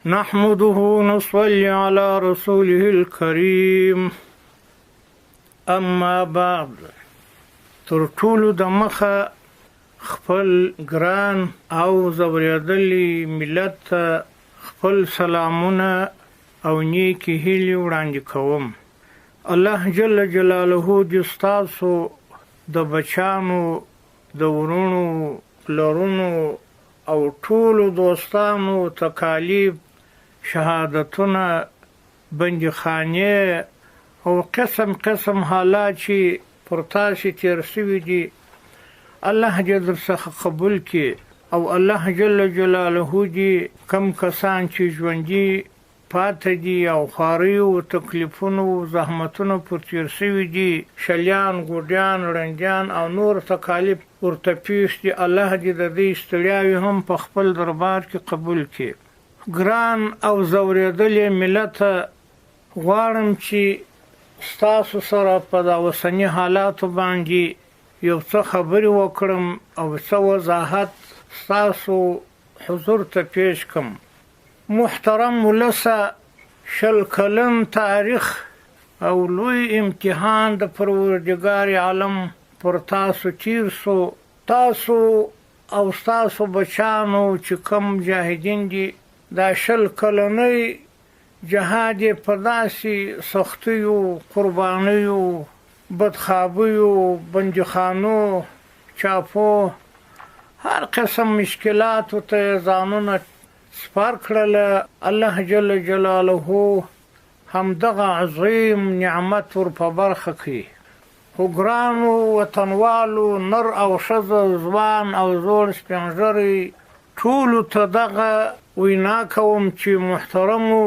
نحمده ونصلي على رسوله الكريم. اما بعد، تر ټولو د مخه خپل ګران او زوریدلی ملت ته خپل سلامونه او نیکی هیلې وړاندې کوم. الله جل جلاله دې ستاسو د بچانو، د ورونو، پلرونو او ټولو دوستانو تکالیف، شهادتونه، بندیخانې او قسم حالات چې پر تاسې تیر شوي دي، الله دې درڅخه قبول کړي او الله جل جلاله دې کم کسان چې ژوندي پاتې دي او خواریو تکلیفونو زحمتونو پر تیر شوي دي، شلیان، ګوډیان، ړنډیان او نور تکالیف ورته پیښ دي، الله دې د دې ستړیاوې هم په خپل دربار کې قبول کړي. ګران او زوریدلی ملت، غواړم چې ستاسو سره په دا اوسني حالاتو باندې یو څه خبرې وکړم او څه وضاحت ستاسو حضور ته پیش کړم. محترم ولسه، 20 کلن تاریخ او لوی امتحان د پروردګار عالم پر تاسو تیر سو. تاسو او ستاسو بچانو چې کم مجاهدین دي، دا 20 کلنی جهاد په داسې سختیو، قربانیو، بدخوابیو، بندیخانو، چاپو، هر قسم مشکلاتو ته ځانونه سپار کړل. الله جل جلاله همدغه عظیم نعمت ور په برخه کړي. خو ګرانو وطنوالو، نر او ښځه، ځوان او زوړ، سپین ږیري، ټولو ته دغه وینا کوم چې محترمو،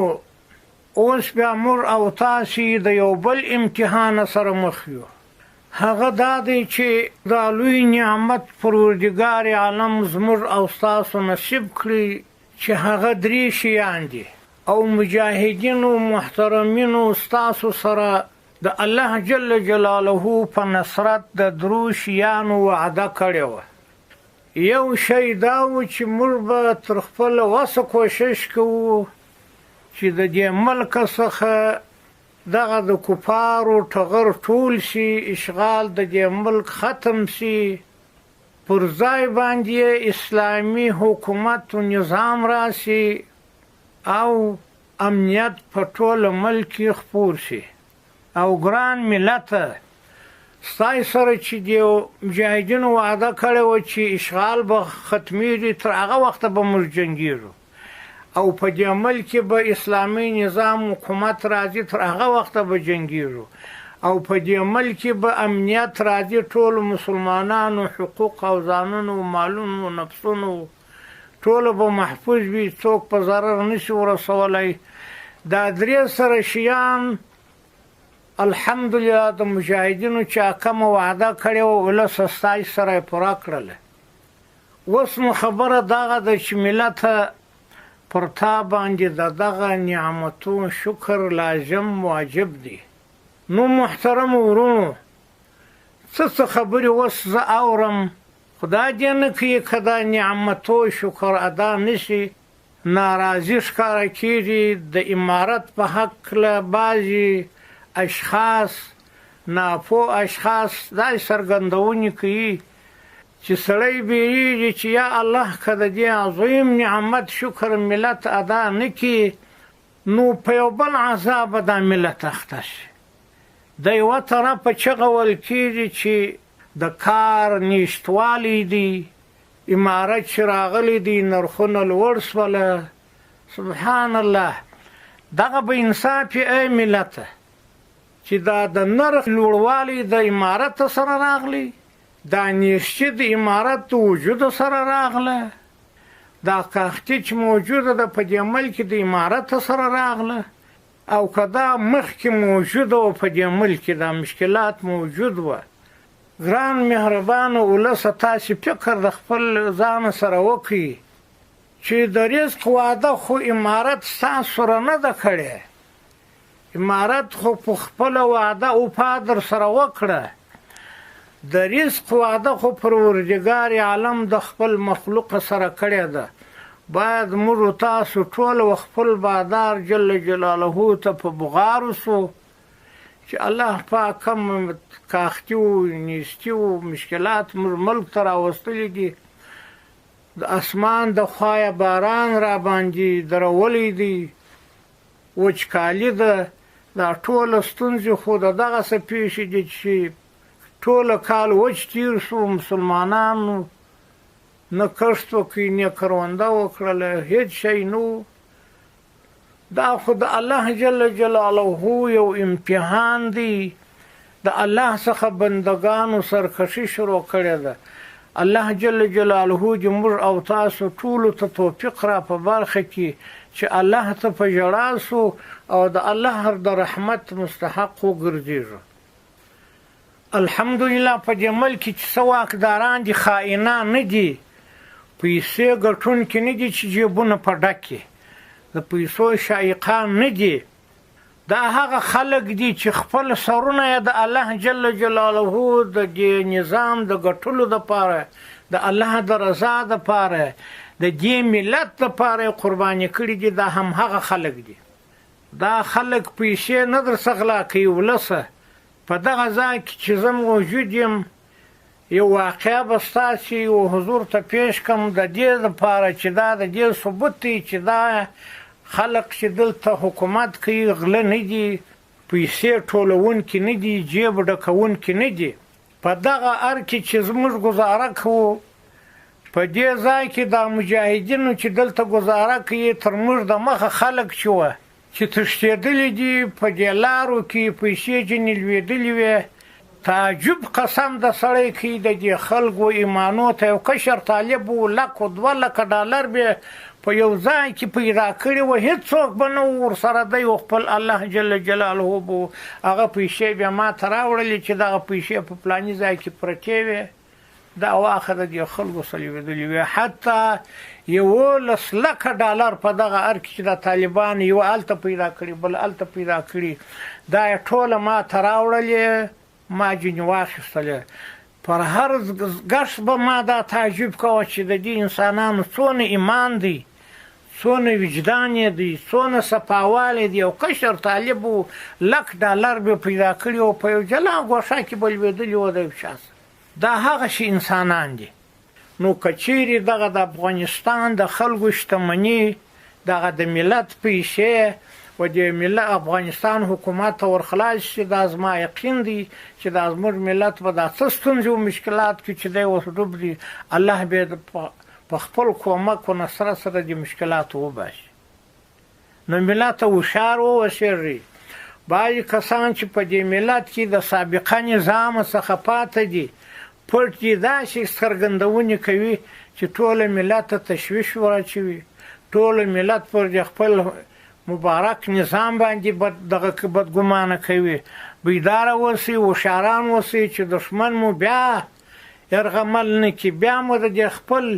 اوس بیا موږ او تاسې د یو بل امتحان سره مخ یو. هغه دا دی چې دا لوی نعمت پروردګار عالم زموږ او ستاسو نصیب کړي چې هغه 3 شیان دي، او مجاهدینو محترمینو ستاسو سره د الله جل جلاله په نصرت د 3 شیانو وعده کړې وه. یو شی دا و چې موږ به تر خپل وسه کوشش کوو چې د دې ملک څخه دغه د کفارو ټغر ټول شي، اشغال د دې ملک ختم شي، پر ځای باندې اسلامي حکومت و نظام راشي او امنیت په ټول ملک خپور شي. او ګران ملت، ستای سره چې د مجاهدینو وعده کړې وه چې اشغال به ختمیږي، تر هغه وخته به موږ جنګیږو او په دې ملک به اسلامي نظام حکومت راځي، تر هغه وخته به جنګیږو او په دې ملک به امنیت راځي، ټول مسلمانانو حقوق او ځانونو، مالونو، نفسونو ټول به محفوظ وي، څوک په ضرر نشي ورسولی. دا 3 سره شیان الحمدلله د مجاهدینو چې کومه وعده کړې وه، ولس ستاسو سره یې پوره کړله. اوس نو خبره دغه ده چې ملت پر تا باندې د دغه نعمتونو شکر لازم واجب دی. نو محترم ورونو، څه خبرې اوس زه اورم، خدای دې نه کړي که دا نعمتو شکر ادا نشي، ناراضي ښکاره کېږي. د امارت په هکله بعضې اشخاص، ناپوه اشخاص داسې څرګندونې کوي چې سړی بیریږي چې یا الله که د دې عظیم نعمت شکر ملت ادا نه کړي، نو په یو بل عذاب دا ملت اخته شي. د یوه طرفه چغه ویل کېږي چې د کار نشتوالی دی، امارت چې راغلی دی نرخونه لوړ شوله. سبحان الله، دغه به انصاف ای ملته چې دا د نرخ لوړوالی د امارت سره راغلی، دا نیشتي د امارت د وجود سره راغله، دا کاختي چې موجوده ده په دې ملک د امارت سره راغله، او که دا مخکې موجوده و په دې ملک دا مشکلات موجود وه. ګران مهربانو ولسه، تاسې فکر د خپل ځان سره وکړئ چې د رزق وعده خو امارت ستاسو سره نه ده کړې. امارت خو په خپله وعده وفا در سره وکړه. د رزق وعده خو پروردګار عالم د خپل مخلوق سره کړې ده، باید موږ تاسو ټول خپل بادار جل جلاله ته په بغار وسو چې الله پاک کوم کاختي و نیستي و مشکلات موږ ملک ته راوستلي دي د اسمان د خوایه باران را باندې درولی دی وچکالي ده دا ټوله ستونزې خو د دغسې پیښې دي چې ټوله کال وچ تیر شو مسلمانانو نه کښت وکړي نه کرونده وکړله هېڅ شی نه دا خو د الله جل جلاله یو امتحان دی د الله څخه بندگانو سرکشي شروع کړې ده الله جل جلاله دې موږ او تاسو ټولو ته توفیق را په برخه کې چې الله ته په ژړا سو او د الله د رحمت مستحق وګرځېږو الحمدلله په دې ملک کې چې څه واکداران دي خائنان نه دي پیسې ګټونکي نه دي چې جیبونه په ډک د پیسو شایقان نه دي دا هغه خلک دي چې خپل سرونه یې د الله جل جلاله د دې نظام د ګټلو دپاره د الله د رضا دپاره د دې ملت دپاره قرباني کړي دي دا هم هغه خلک دي دا خلک پیسې نه درڅه غلا کوي ولسه په دغه ځای کې چې زه موجود یم یو واقعه به ستاسې و حضور ته پیش کړم د دې دپاره چې دا د دې ثبوت دی چې دا خلق چې دلته حکومت کوي غله نه دي پیسې ټولونکي نه دي جیب ډکونکي نه دي په دغه ار کې چې زموږ ګزاره کوو په دې ځای کې دا مجاهدینو چې دلته ګزاره کوي تر موږ د مخه خلک چې وه چې تښتېدلي دي په دې لارو کې پیسې ځینې لوېدلې وې تعجب قسم د سړی کوي د دې خلکو ایمانو ته یو کشر طالب و لک و دوه لکه ډالر به په یو ځای کې پیدا کړي و هېڅوک به نه و ورسره دی و خپل الله جل جلاله به هغه پیسې بیا ما ته راوړلې چې دغه پیسې په فلاني ځای کې پرتې وې دا واخه د دې خلکو څه لوېدلې وې حتی 11 لکه ډالر په دغه ار کې چې د طالبان یو هلته پیدا کړي بل هلته پیدا کړي دا یې ټوله ما ته راوړلې ما ځینې واخیستلې پر هر ګشت به ما دا تعجب کوه چې د دې انسانانو څونه ایمان دی څونه وجدان یې دی څونه صفاوالی دی یو کشر طالب و لک ډالر به پیدا کړي او په یو جلا ګوښه کې به لوېدلي و د یو چا دا هغه شي انسانان دي نو که چیرې دغه د افغانستان د خلکو شتمني دغه د ملت پیسې و د ملت افغانستان حکومت ته ورخلاص شي دا زما یقین دی چې دا زموږ ملت به دا څه ستونزې و مشکلات کې چې دی اوس ډوب دي الله به په خپل کومک و نصرت سره د مشکلاتو وباسي نو ملت هوښیار واوسېږي بعضې کسان چې په دې ملت کې د سابقه نظام څخه پاته دي پټ دي داسې څرګندونې کوي چې ټوله ملت ته تشویش ور اچوي ټوله ملت پر د خپل مبارک نظام باندې دغه بدګمانه کوي بیداره اوسئ هوښیاران اوسئ چې دښمن مو بیا یرغمل نه کړي بیا مو د خپل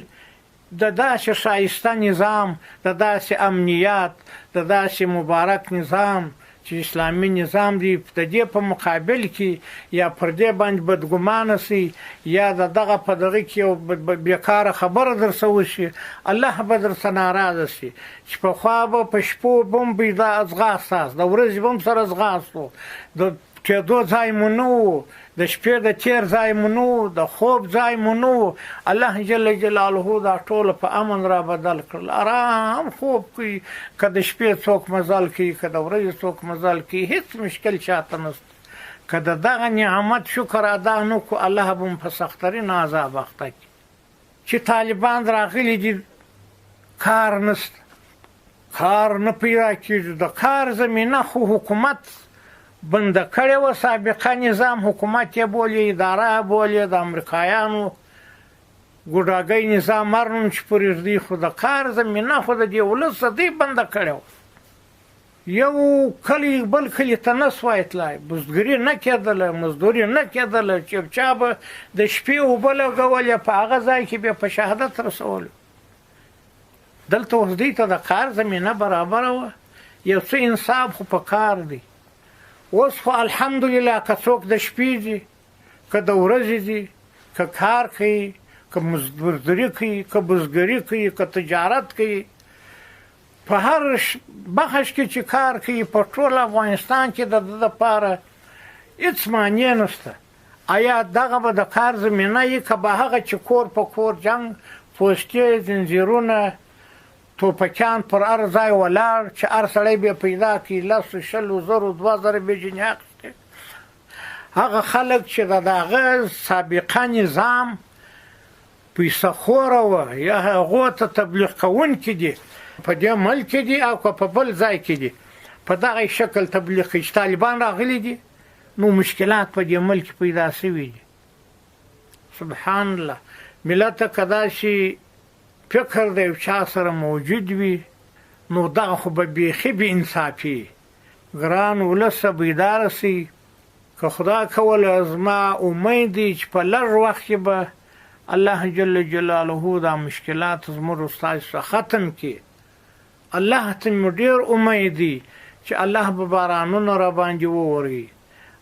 د داسې ښایسته نظام د داسې امنیت د داسې مبارک نظام چې اسلامي نظام دی د دې په مقابل کې یا پر دې باندې بدګمانه سي یا د دغه په دغه کې یو بیکاره خبره درڅه وشي الله به درڅه ناراضه سي چې پخوا به په شپو به هم ځغاستاست د ورځې به هم سره ځغاستو د کېدو ځای مو نه و د شپې د تیر ځای مو نه و د خوب ځای مو نه و الله جل جلاله دا ټوله په امن را بدل کړل ارام خوب کوي که د شپې څوک مزل کوي که د ورځې څوک مزل کوي هېڅ مشکل چاته نشته که د دغه نعمت شکر ادا نه کړو الله به مو په سختترین عذاب اخته کړي چې طالبان راغلي دي کار نشته کار نه پیدا کېږي د کار زمینه خو حکومت بنده کړې وه سابقه نظام حکومت یې بولي اداره بولي د امریکایانو ګوډاګۍ نظام هر نوم چې پرېږدي خو د کار زمینه خو د دې ولس دوی بنده کړې وه یو کلی بل کلي ته نه سوای تلای بزګري نه کېدله مزدوري نه کېدله چپچا به د شپې اوبه لګولې په هغه ځای کې بیا په شهادت رسولو دلته اوس دوی ته د کار زمینه برابره وه یو څه انصاف خو په کار دی اوس خو الحمدلله که څوک د شپې دي که د ورځې دي که کار کوي که مزدوري کوي، که بزګري کوي، که تجارت کوي، په هر بخش کې چې کار کوي په ټول افغانستان کې د ده دپاره هېڅ معنی نشته. آیا دغه به د کار زمینه وي که به هغه چې کور په کور جنګ، پوستې، زنځیرونه، توپکیان پر هر ځای ولاړ چې هر سړی به پیدا کړي 10 شلو زرو 2000 به جنې اخیستې. هغه خلک چې د هغه سابقه نظام پیسه خوره وه یا هغو ته تبلیغ کوونکي دي په دې ملک کې دي او که په بل ځای کې دي په دغه شکل تبلیغ کوي چې طالبان راغلي دي، نو مشکلات په دې ملک پیدا شوي دي. سبحان الله. ملت ته که داسې فکر د یو چا سره موجود وي نو دغه خو به بیخي بې انصافي. ګران ولسه بیداره سئ. که خدا کوله زما امید دی چې په لږ وخت کې به الله جل جلاله دا مشکلات زموږ استاد څخه ختم کړي. الله ته مې ډېر امید دی چې الله به بارانونه را باندې ووري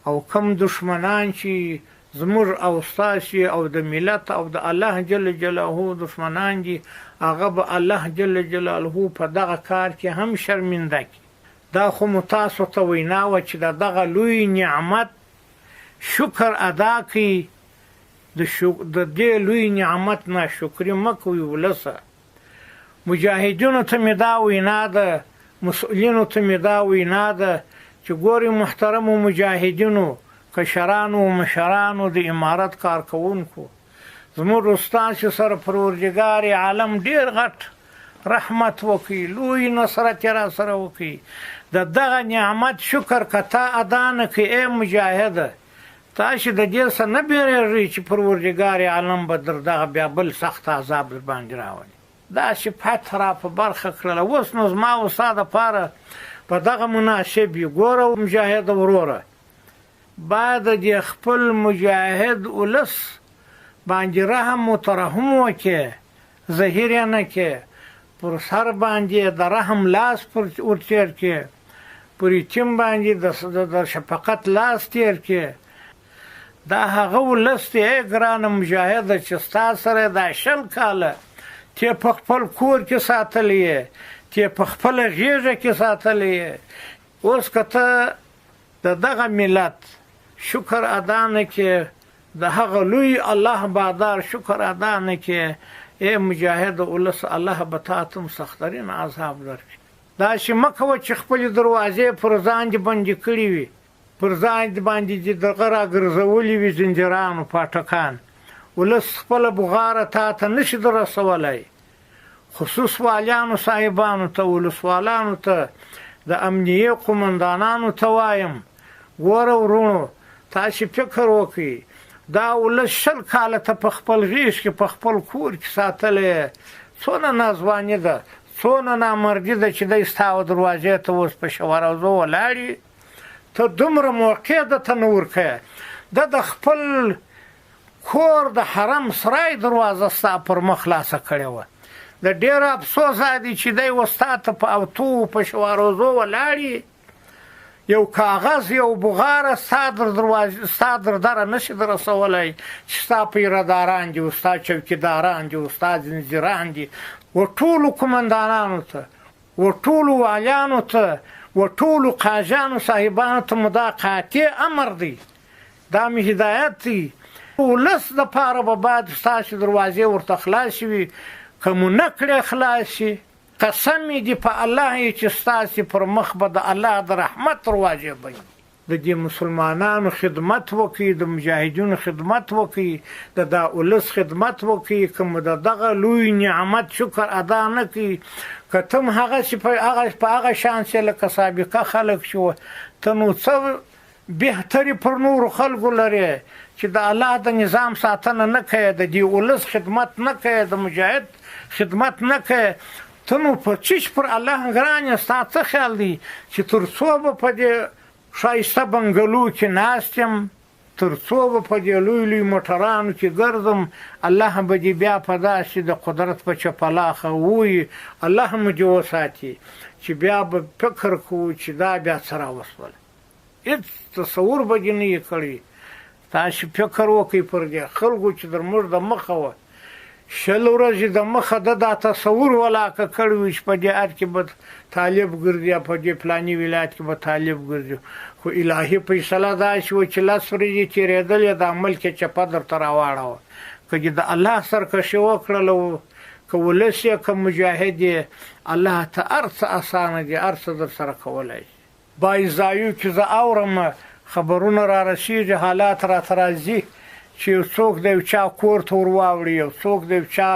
او کم دشمنان چې زموږ او ستاسې او د ملت او د الله جل جلاله دشمنان دي هغه به الله جل جلاله په دغه کار کې هم شرمنده کړي. دا خو مو تاسو ته وینا وه چې د دغه لوی نعمت شکر ادا کړي. د دې لوی نعمت ناشکري مه کوئ ولسه. مجاهدینو ته مې دا وینا ده، مسؤلینو ته مې دا وینا ده چې ګورې محترمو مجاهدینو، کشرانو و مشرانو د امارت کارکوونکو، زموږ استاد چې سره پروردګار عالم ډېر غټ رحمت وکړي، لوی نصرت یې را سره وکړي. د دغه نعمت شکر که تا ادا نه کړې ای مجاهده، تاسې د دې څه نه بیرېږئ چې پروردګار عالم به در دغه بیا بل سخت عذاب در باندې راولي. دا صفت را په برخه کړله. اوس نو زما او ستا دپاره په دغه مناسب وي. ګوره مجاهد وروره، باید د خپل مجاهد ولس باندې رحم و ترحم وکړې، زهیر یې نه کړې، پر سر باندې د رحم لاس ورتېر کړې، پر یتیم باندې د شفقت لاس تېر کړې. دا هغه ولس دی ای ګرانه مجاهده چې ستا سره دا 20 کاله ته په خپل کور کې ساتلی یې، ته په خپله غېږه کې ساتلی یې. اوس که ته د دغه ملت شکر ادا نه کړې، د هغه لوی الله بادار شکر ادا نه کړې، ای مجاهد ولس الله به تا ته سخترین عذاب درکړي. داسې مه کوه چې خپلې دروازې پر ځان دې بندې کړي وي، پر ځان باندې دې دغه راګرځولي وي زنجیرانو پاټکان. ولس خپله بغاره تا ته نشي در رسولی. خصوص والیانو صاحبانو ته، ولسوالانو ته، د امنیې قمندانانو ته وایم، ګوره ورونو تاسې فکر وکړئ، دا ولس 20 کاله ته په خپل غېږ کې په خپل کور کې ساتلی. څونه ناځواني ده، څونه نامردي ده چې دی ستا دروازې ته اوس په شورازو ولاړي. ته دومره موقع ده ته نه ورکوې. ده د خپل کور د حرم سرای دروازه ستا پر مخ خلاصه کړې وه. د ډېر افسوس دی چې دی اوس تا ته په اوتو په شوارزو ولاړي، یو کاغذ یو بغاره ستا در دره نشي در رسولی چې ستا پیرداران دي، ستا چوکیداران دي، ستا زنځیران دي. و ټولو قمندانانو ته، و ټولو والیانو ته، و ټولو قاضیانو صاحبانو ته مو دا قاطع امر دی، دا مې هدایت دی. ولس دپاره به باید ستاسې دروازې ورته خلاصې وي. که مو نه کړې خلاصې، قسم یې دي په الله یې چې ستاسې پر مخ به د الله د رحمت دروازې بندي. د دې مسلمانانو خدمت وکړي، د مجاهدینو خدمت وکړي، د دا ولس خدمت وکړي. که مو د دغه لوی نعمت شکر ادا نه کړي، که ته هم هغسې په هغه شان سې لکه سابقه خلک شو، ته نو څه بهتري پر نورو خلکو لرې چې د الله د نظام ساتنه نه کوې، د دې ولس خدمت نه کوې، د مجاهد خدمت نه کوې. ته نو په چیش پر الله ګرانې، ستا څه خیال دی چې تر څو به په دې ښایسته بنګلو کې ناست یم، تر څو به په دې لوی لوی موټرانو کې ګرځم، الله به دې بیا په داسې د قدرت په چپلاخه ووایي، الله مو دې وساتي چې بیا به فکر کوو چې دا بیا څه راوسول. هېڅ تصور به دې نه یې کړی. تاسې فکر وکړئ پر دې خلکو چې در موږ د مخه وه شل ورځې د مخه دا تصور ولاکه کړی وي چې په دې ارګ کې به طالب ګرځي، په دې فلاني ولایت کې به طالب ګرځي. خو الهي فیصله دا شوه چې لس ورځې تېرېدلې د عمل کې چپه درته راواړوه. که د الله سرکشي وکړله، که ولس یې که مجاهد یې، الله ته هر څه اسانه دي، هر څه در سره کولی شي. بعض ځایو کې زه اورم خبرونه را رسېږي، حالات راته راځي چې یو څوک د یو چا کور ته ور واوړي، یو څوک د یو چا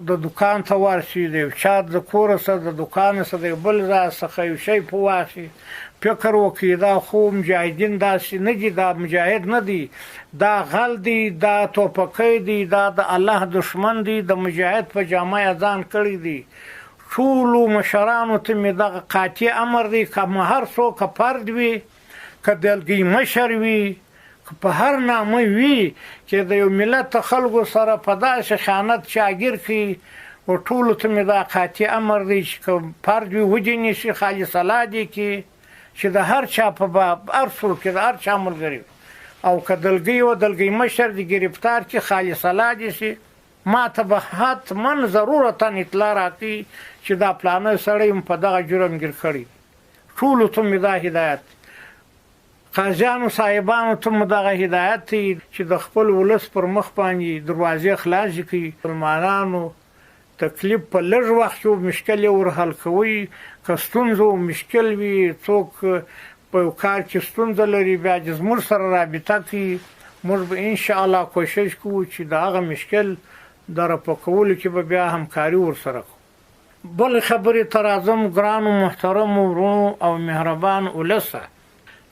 د دکان ته ورشي، د یو چا د کوره څخه د دوکانه څخه د بل ځای څخه یو شی په واخلي. فکر وکړي دا خو مجاهدین داسې نه دي، دا مجاهد نه دی، دا غل دی، دا توپکی دی، دا د الله دشمن دی، د مجاهد په جامه یې ځان کړی دی. ټولو مشرانو ته مې دغه قاطع امر دی، که هر څوک که فرد وي، که دلګي مشر وي، که په هر نامه وي چې د یو ملت خلکو سره په داسې خیانت شاګیر کړي، و ټولو ته مې دا قاطع امر دی چې که فرد وي وجنې شي، خالص الله دې کړي چې د هر چا په باب هر څوک کې د هر چا ملګری، او که دلګي و دلګي مشر دې ګرفتار کړي، خالص الله دې شي. ما ته به حتما ضرورتا اطلاع راکړي چې دا پلانه سړی په دغه جرم ګیر کړی. ټولو ته مې دا هدایت، قاضیانو صاحبانو ته مې دغه هدایت دی چې د خپل ولس پر مخ باندې دروازې خلاصې کړي. مسلمانانو تکلیف په لږ وخت کې مشکل یې ورحل کوي. که ستونزه و مشکل وي، څوک په یو کار کې ستونزه لري، بیا چې زموږ سره رابطه کوي، موږ به انشاءالله کوشش کوو چې د هغه مشکل د رفع کولو کې به بیا همکاري ورسره کوو. بل خبرې ته راځم، ګرانو محترمو ورونو او مهربان ولسه،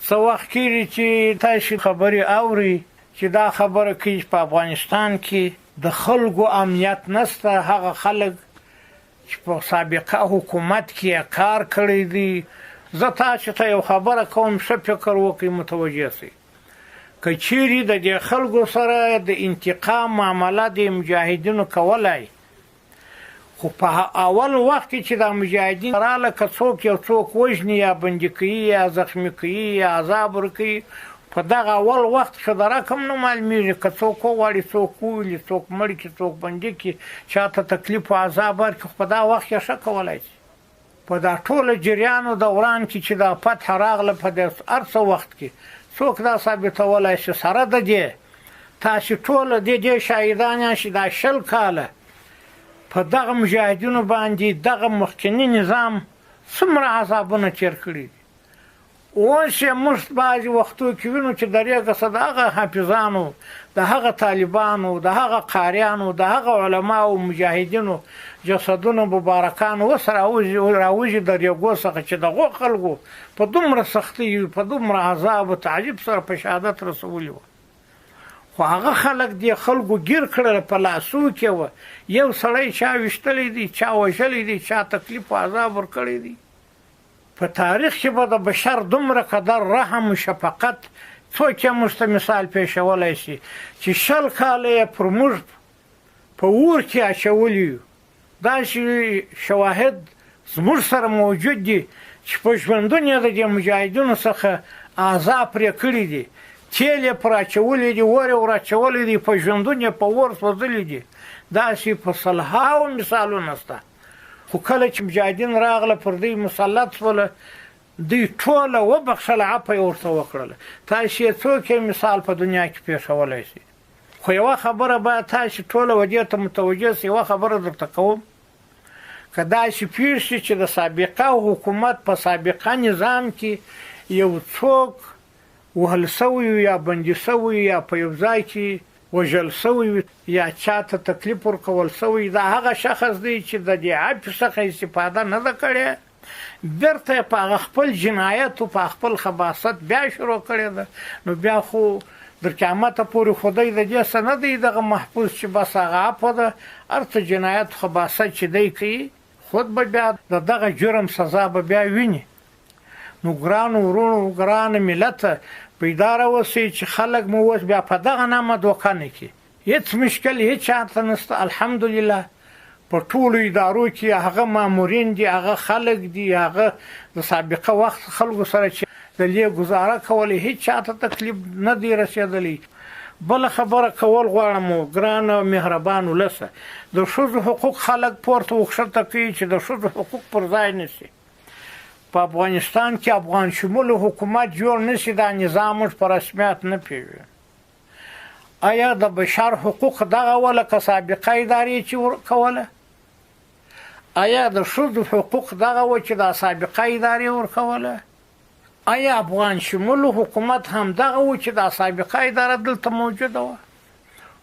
څه وخت کېږي چې تاسو خبرې اوري چې دا خبره کوي په افغانستان کې د خلکو امنیت نشته. هغه خلک چې په سابقه حکومت کې کار کړی دی، زه تاسو ته یو خبره کوم، ښه فکر وکړئ، متوجه شئ. که چیرې د دې خلکو سره د انتقام معامله د مجاهدینو کولای، خو په اول وخت کې چې د مجاهدین راله، که څوک یو څوک وژني یا بندي کوي یا زخمي کوي یا عذاب ورکوي، په دغه اول وخت کې د رقم نه معلومېږي. که څوک وغواړي، څوک وولي، څوک مړ کړي، څوک بندي کړي، چاته تکلیف او عذاب ورکړي، خو په دا وخت کې ښه کولی شي. په دا ټوله جریانو دوران کې چې دا فتح راغله، په دې هر څه وخت کې څوک دا ثابتولی شي سره د دې تاسې ټوله د دې شاهدان یاست دا 20 کاله په دغه مجاهدینو باندې دغه مخکني نظام څومره عذابونه تېر کړي دي. اوس یې موږ بعضې وختو کې وینو چې درېږه څه د هغه حافظانو، د هغه طالبانو، د هغه قاریانو، د هغه علماو مجاهدینو جسدونه مبارکان اوس راوځي درېږو څخه چې دغو خلکو په دومره سختي، په دومره عذاب او تعذیب سره په شهادت رسولي وه. خو هغه خلک دې خلکو ګیر کړل، په لاسو کې وه. یو سړی چا ویشتلی دی، چا وژلی دی، چا تکلیف او عذاب ورکړی دی. په تاریخ کې به د بشر دومره قدر رحم و شفقت څوک یې موږ ته مثال پیښولی شي چې 20 کاله یې پر موږ په اور کې اچولي یو. داسې شواهد زموږ سره موجود دي چې په ژوندون یې د دې مجاهدینو څخه عذاب پرې کړي دي، تیل یې پر اچولی دي، اور یې ور اچولی دي، په ژوندون یې په اور سوځلي دي. داسې په سلهاوو مثالونه شته. خو کله چې مجاهدین راغله پر دوی مسلط شوله، دوی ټوله وبخښله، عفو یې ورته وکړله. تاسې یې څوک یې مثال په دنیا کې پېښولی شي. خو یوه خبره باید تاسې ټوله ودې ته متوجه شئ. یوه خبره درته کوم، که داسې پېښ شي چې د سابقه حکومت په سابقه نظام کې یو څوک وهل سوی یا بندي سوی یا په یو ځای کې وژل سوی یا چاته تکلیف ورکول سوی، دا هغه شخص دی چې د دې عفو څخه استفاده نه ده کړې، بیرته یې په هغه خپل جنایت او په خپل خباثت بیا شروع کړې ده. نو بیا خو در قیامته پورې خدای د دې څه نه دی دغه محفوظ چې بس هغه عفو ده. هر څه جنایت خباثت چې دی کوي، خود به بیا د دغه جرم سزا به بیا ویني. نو ګرانو ورونو، ګران ملته، بیداره اوسئ چې خلک مو اوس بیا په دغه نامه دوکه نه کړي. هېڅ مشکل هېڅ چاته نشته. الحمدلله په ټولو ادارو کې هغه مامورین دي، هغه خلک دي، هغه د سابقه وخت خلکو سره چې د لیه ګزاره کولی، هېڅ چاته تکلیف نه دی رسېدلی. بل خبره کول غواړم ګران او مهربان ولسه د ښځو حقوق خلک پورته وښکته کوي چې د ښځو حقوق پر ځای نشي په افغانستان کې افغان شمول حکومت جوړ نشي دا نظام په رسمیت نه پیژني آیا د بشر حقوق دغه ولا که سابقه ادارې چې کوله آیا د ښځو حقوق دغه و چې د سابقه ادارې ورکوله آیا افغان شمول حکومت هم دغه و چې د سابقه اداره دلته موجوده و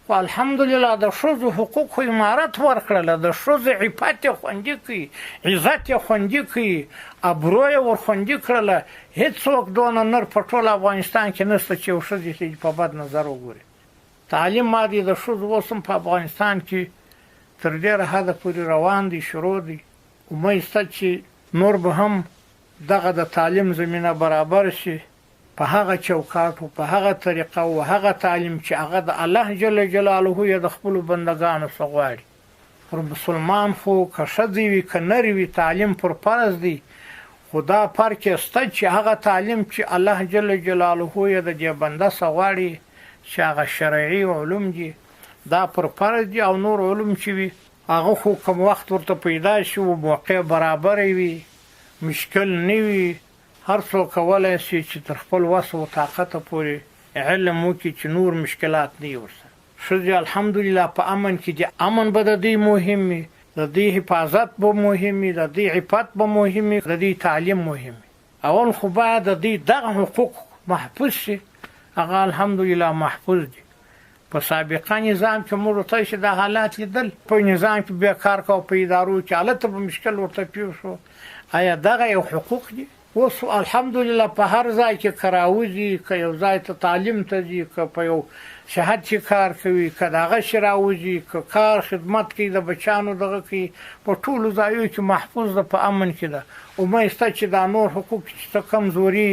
خو الحمدلله د ښځو حقوق امارت ورکړله د ښځو عفت یې خوندي کړي عزت یې خوندي کړي ابرو یې ورخوندي کړله هېڅوک دونه نر په ټول افغانستان کې نشته چې یو ښځې په بد نظر وګوري تعلیم مادي د ښځو اوس هم په افغانستان کې تر ډېره حده پورې روان دي شروع دي امید شته چې نور به هم دغه د تعلیم زمینه برابر شي په هغه چوکاټ او په هغه طریقه او هغه تعلیم چې هغه د الله جل جلاله یې د خپل بندگانو څخه غواړي پر مسلمان خو که ښځې وي که نر وي تعلیم پر فرض دی خو دا فرق شته چې هغه تعلیم چې الله جل جلاله یې د دې بنده څخه غواړي چې هغه شرعي علوم دي دا پر فرض دي او نور علوم چې وي هغه خو کوم وخت ورته پیدا شي او موقع برابر وي مشکل نه وي هر څوک کولای شي چې تر خپل وس او طاقت پورې علم وکړي چې نور مشکلات نه وي ورسره ښځې الحمدلله په امن کې دي امن به د دوی مهم وي د دوی حفاظت به مهم وي د دوی عفت به مهم وي د دوی تعلیم مهم وي اول خو باید د دوی دغه حقوق محفوظ شي هغه الحمدلله محفوظ دي په سابقه نظام کې موږ ورته چې د حالات لیدل په نظام کې بیکار کا په ادارو کې هلته به مشکل ورته پیښ شو آیا دغه یو حقوق دي اوس الحمدلله په هر ځای کې که راوځي که یو ځای ته تعلیم ته ځي که په یو شهد چې کار کوي که د هغه شي راوځي که کار خدمت کوي د بچیانو دغه کوي په ټولو ځایو کې محفوظ ده په امن کې ده امید شته چې دا نور حقوق چې څه کمزوري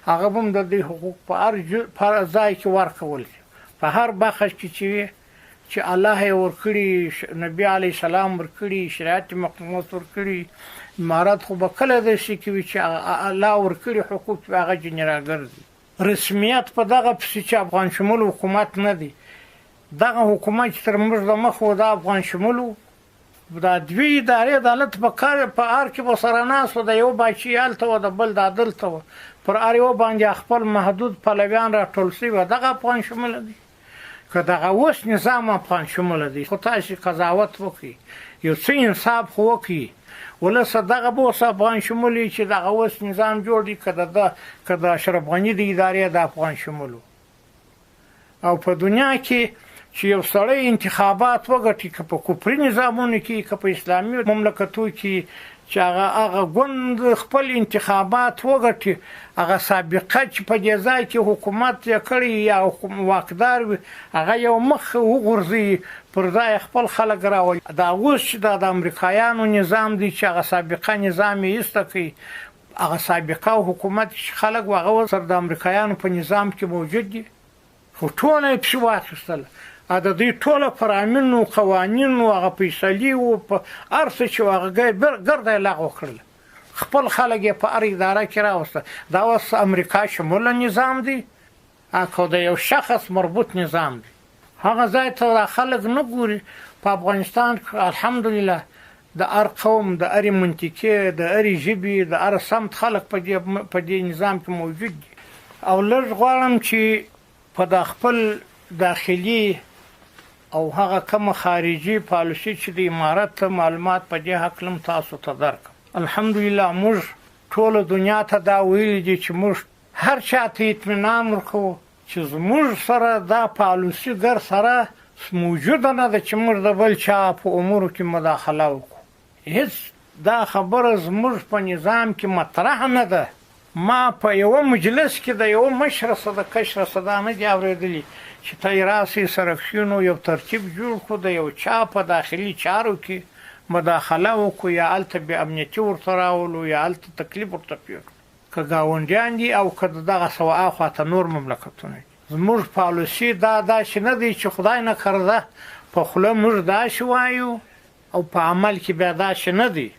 هغه به هم د دوی حقوق په هر ځای کې ورکول شي په هر بخش کې چې وي چې الله یې ورکړي نبي علیه السلام ورکړي شریعت مقدس ورکړي امارت خو به کله داسې کوي چې الله ورکړي حقوق په هغه ځینې راګرځي رسمیت په دغه پسې چې افغان شمول حکومت نه دی دغه حکومت چې تر موږ د مخ و د افغان شمول دا دوی ادارې عدالت په کار په هر کې به سره ناست و د یو باچي هلته و د بل دا دلته و پر هر یو باندې خپل محدود پلویان راټول شوي دغه افغان شمول دی که دغه اوس نظام افغان شمول دی خو تاسې قضاوت وکړي یو څه انصاف خو وکړي ولسه دغه به اوس افغان شمول چې دغه اوس نظام جوړ دی که د اشرف غني د ادارې د افغان شمول او په دنیا کې چې یو سړی انتخابات وګټي که په کفري نظامونو کې که په اسلامي مملکتو کې چې هغه ګوند خپل انتخابات وګټي هغه سابقه چې په دې ځای کې حکومت یې کړی یا واکدار وي هغه یو مخ وغورځي پر ځای خپل خلک راولي دا اوس چې د امریکایانو نظام دی چې هغه سابقه نظام یې ایسته کوي هغه سابقه حکومت چې خلک هغه سره د امریکایانو په نظام کې موجود دي خو ټوله یې پسې واخیستله د دوی ټوله فرامین او قوانین او هغه فیصلې او په هر څه چې هغه ګرده یې لغوه کړل خپل خلک یې په هر اداره کې راوسته دا اوس امریکا شموله نظام دی که د یو شخص مربوط نظام دی هغه ځای ته دا خلک نه ګوري په افغانستان کې الحمدلله د هر قوم د هرې منطقې د هرې ژبې د هر سمت خلک په دې نظام کې موجود دي او لږ غواړم چې په د خپل داخلي او هغه کوم خارجي پالیسي چې د امارت معلومات په دې حق تاسو ته درکړم الحمدلله موږ ټوله دنیا ته دا ویلي دي چې موږ هر چا ته اطمینان ورکوو چې زموږ سره دا پالیسي ګر سره موجوده نه ده چې موږ د بل چا په امورو کې مداخله وکړو هیڅ دا خبره زموږ په نظام کې مطرح نه ده ما په یوه مجلس کې د یوه مشره څه د کشره څه دا نه دي اورېدلي چې ته یې راسې سرکشینو یو ترتیب جوړ کړو د یو چا په داخلي چارو کې مداخله وکړو یا هلته بې امنیتي ورته راولو یا هلته تکلیف ورته پېښ کړو که ګاونډیان دي او که دغه سوه اخواته نور مملکتونه دي زموږ پالیسي دا داسې نه دی چې خدای نه کرده په خوله موږ داسې وایو او په عمل کې بیا داسې نه دی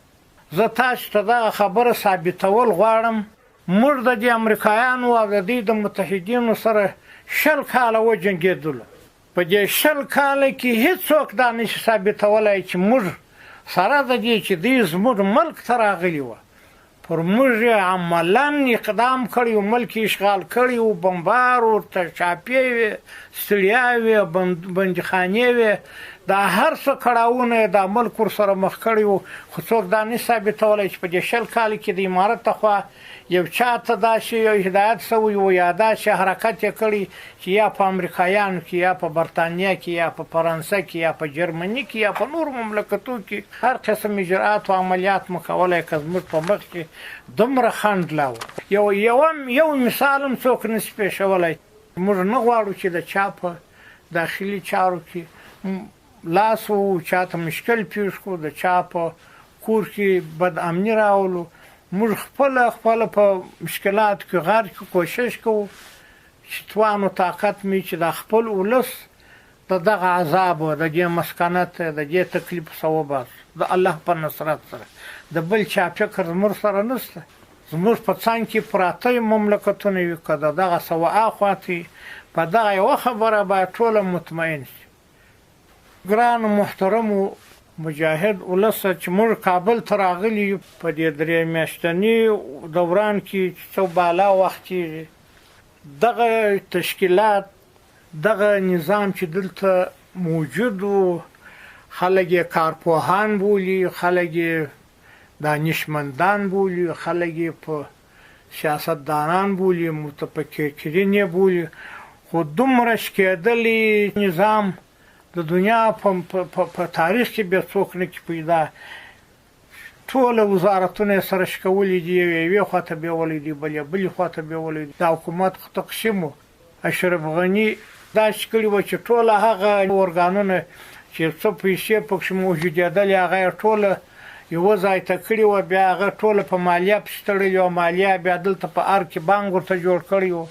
زه تاسو ته دغه خبره ثابتول غواړم موږ د دې امریکایانو او د دې د متحدینو سره 20 کاله وجنګېدلو په دې 100 کاله کې هیڅوک دا نشي ثابتولی چې موږ سره د دې چې دوی زموږ ملک ته راغلي وه پر موږ یې عملاً اقدام کړی و، ملک اشغال کړی و، بمبار ورته چاپې وې، ستړیا وې، بندیخانې وې، دا هر څه کړاوونه یې دا ملک ورسره مخ کړی و. خو څوک دا نه ثابتولی چې په دې 100 کال کې د امارت لخوا یو چا ته داسې یو هدایت شوی و یا داسې حرکت یې کړی چې یا په امریکایانو کې یا په برطانیه کې یا په فرانسه کې یا په جرمني کې یا په نورو مملکتو کې هر قسم اجراءات او عملیات مو کولی که زموږ په مخ کې دومره خنډ لا و. یو مثال هم څوک نشي پېښولی. موږ نه غواړو چې د چا په داخلي چارو کې لاس و، چا ته مشکل پیښ کړو، د چا په کور کې بد امني راولو. موږ خپله په مشکلات کې غار کې کوشش کوو چې توان و طاقت می چې د خپل ولس د دغه عذاب و د دې مسکنت د دې تکلیف څخه وباسو د الله په نصرت سره. د بل چا فکر زموږ سره نشته. زموږ په څنګ کې پراته مملکتونه وي که د دغه سوعه خواته په دغه یوه خبره باید ټوله مطمئن شي. ګران محترمو مجاهد ولسه چې موږ کابل ته راغلي یو په دې 3 میاشتني دوران کې څو بالا وخت کېږي دغه تشکیلات دغه نظام چې دلته موجود و خلک یې کارپوهان بولي، خلک یې دانشمندان بولي، خلک یې په سیاستدانان بولي، متفکرین یې بولي، خو دومره شکېدلی نظام د دنیا په تاریخ کې بیا څوک نه پیدا. ټوله وزارتونه یې سره شکولي دي، یوې خواته بیولی دي، بلې خواته بیولی دي. د حکومت تقسیم و اشرف غني داسې کړي وه چې ټوله هغه ارګانونه چې څه پیسې پکښې موجودېدلې هغه یې ټوله یوه ځای ته کړي وه، بیا هغه ټوله په مالیه پسې تړلې وه. مالیه بیا دلته په ار کې بانک ورته جوړ کړی و،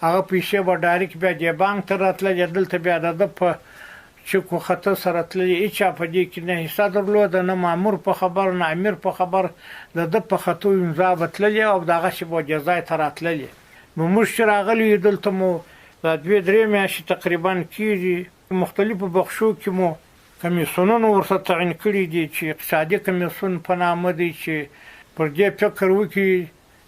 هغه پیسې به ډایرکټ بیا دې بانک ته راتللې، دلته بیا د ده په چکو خطه سره تللې. هېچا په دې کې نه حصه درلوده، نه مامور په خبر، نه امیر په خبر. د ده په خطو امضا به تللې او دغسې به دې ځای ته راتللې. نو موږ چې راغلي یو دلته مو دا 2-3 میاشتې تقریبا کېږي مختلفو بخشو کې مو کمیسیونونه ورسره تعین کړي دي چې اقتصادي کمیسیون په نامه دی چې پر دې فکر وکړي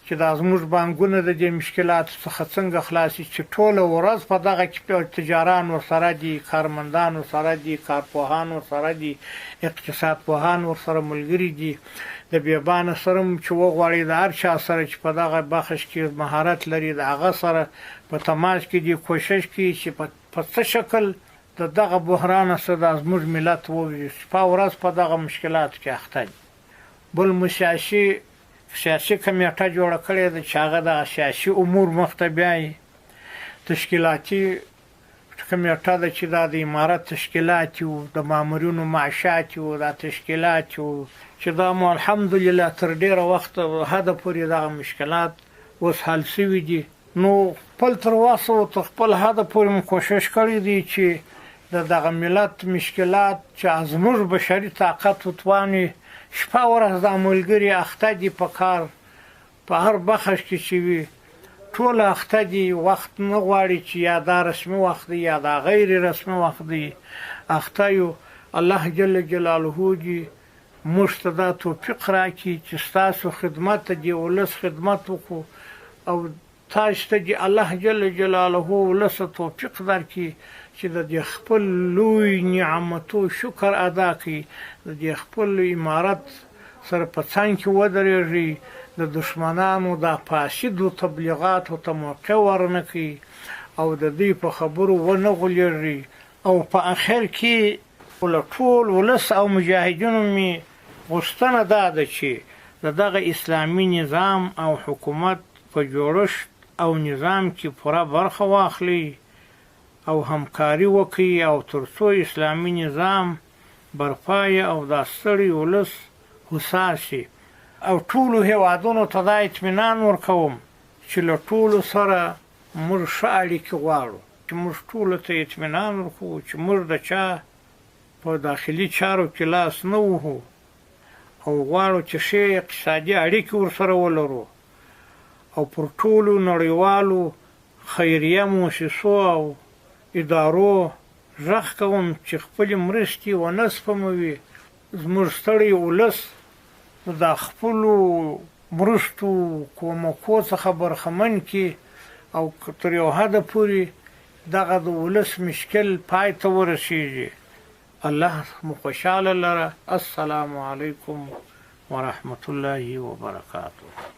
چې دا زموږ بانکونه د دې مشکلاتو څخه څنګه خلاصي، چې ټوله ورځ په دغه کې تجاران ورسره دي، کارمندان ورسره دي، کارپوهان ورسره دي، اقتصاد پوهان ورسره ملګري دي. د بیابانه سره چې وغواړي د هر چا سره چې په دغه بخش کې مهارت لري د هغه سره په تماس کې دي، کوشش کوي چې په څه شکل د دغه بحران سره زموږ ملت ووځي، شپه ورځ په دغه مشکلاتو کې اخته دي. بل مو سیاسي کمیټه جوړه کړې ده چې هغه د سیاسي امور مخ ته بیایي. تشکیلاتي کمیټه ده چې دا د امارت تشکیلات و، د مامورینو معاشات و، دا تشکیلات و چې دا مو الحمدلله تر ډېره وخته حده پورې دغه مشکلات اوس حل شوي دي. نو خپل تر وسه تر خپل حده پورې مو کوشش کړی دی چې د دغه ملت مشکلات چې زموږ بشري طاقت و تواني شپه ورځ دا ملګري اخته دي په کار په هر بخش کې چې وي ټول اخته دي. وخت نه غواړي چې یا دا رسمي وخت دی یا دا غیر رسمي وخت دی، اخته یو. الله جل جلاله دې موږ ته دا توفیق راکړي چې ستاسو خدمت ته دې ولس خدمت وکړو او تاسو ته دې الله جل جلاله ولس توفیق درکړي چې د دې خپل لوی نعمتو شکر ادا کړي، د دې خپل امارت سره په څنګ کې ودرېږي، د دشمنانو د فاسدو تبلیغاتو ته موقع ورنه کړي او د دوی په خبرو ونه غولېږي. او په اخر کې له ټول ولس او مجاهدینو مې غوښتنه دا ده چې د دغه اسلامي نظام او حکومت په جوړښت او نظام کې پوره برخه واخلي او همکاري وکړي او تر څو اسلامي نظام برپایه او دا ستړي ولس هوسا شي. او ټولو هېوادونو ته دا اطمینان ورکوم چې له ټولو سره موږ ښه اړیکې غواړو، چې موږ ټولو ته اطمینان ورکوو چې موږ د چا په داخلي چارو کې لاس نه وهو او غواړو چې ښې اقتصادي اړیکې ورسره ولرو او پر ټولو نړیوالو خیریه مؤسسو او ادارو غږ کوم چې خپلې مرستې ونه سپموي زموږ ستړی ولس د خپلو مرستو کومکو څخه برخمن کړي او تر یو حده پورې دغه د ولس مشکل پای ته ورسیږي. الله مو خوشحاله لره. السلام علیکم ورحمة الله وبرکاته.